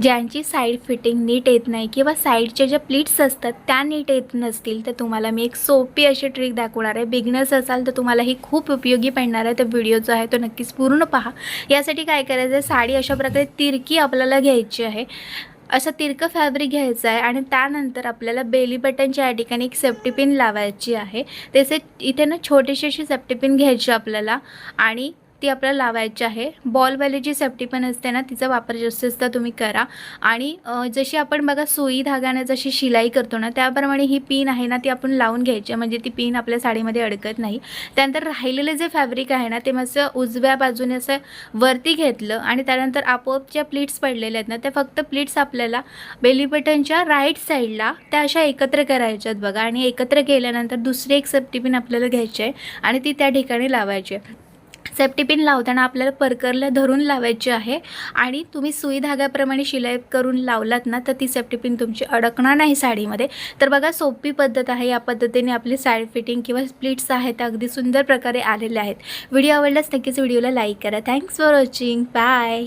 ज्यांची side fitting नीट येत नाही किंवा साईडच्या ज्या प्लीट्स असतात त्या नीट येत नसतील तर तुम्हाला मी एक सोपी अशी ट्रिक दाखवणार आहे। बिगिनर्स असाल तर तुम्हाला ही खूप उपयोगी पडणार आहे। तर व्हिडिओ जो आहे तो नक्कीच पूर्ण पहा। यासाठी काय करायचं आहे, साडी अशा प्रकारे तिरकी आपल्याला घ्यायची आहे। असं तिरकं फॅब्रिक घ्यायचं आहे आणि त्यानंतर आपल्याला बेली बटनच्या या ठिकाणी एक सेफ्टी पिन लावायची आहे। तसे इथे ना छोटीशी अशी सेफ्टी पिन घ्यायची आपल्याला आणि ती आपल्याला लावायची आहे। बॉलवाली जी सेफ्टी पिन असते ना तिचा वापर जास्तीत जास्त तुम्ही करा। आणि जशी आपण बघा सुई धागाने जशी शिलाई करतो ना त्याप्रमाणे ही पिन आहे ना ती आपण लावून घ्यायची, म्हणजे ती पिन आपल्या साडीमध्ये अडकत नाही। त्यानंतर राहिलेले जे फॅब्रिक आहे ना ते मस्त उजव्या बाजूने असं वरती घेतलं आणि त्यानंतर आपोआप ज्या प्लीट्स पडलेल्या आहेत ना त्या फक्त प्लीट्स आपल्याला बेली बटनच्या राईट साईडला त्या अशा एकत्र करायच्यात बघा। आणि एकत्र केल्यानंतर दुसरी एक सेफ्टी पिन आपल्याला घ्यायची आहे आणि ती त्या ठिकाणी लावायची आहे। सेफ्टी पिन लावताना आपल्याला परकरला धरून लावायची आहे आणि तुम्ही सुई धाग्याप्रमाणे शिलाई करून लावलात ना तर ती सेफ्टी पिन तुमची अडकणार नाही साडीमध्ये। तर बघा सोपी पद्धत आहे। या पद्धतीने आपली साईड फिटिंग किंवा स्प्लिट्स आहेत त्या अगदी सुंदर प्रकारे आलेल्या आहेत। व्हिडिओ आवडल्यास नक्कीच व्हिडिओला लाईक करा। Thanks for watching, bye.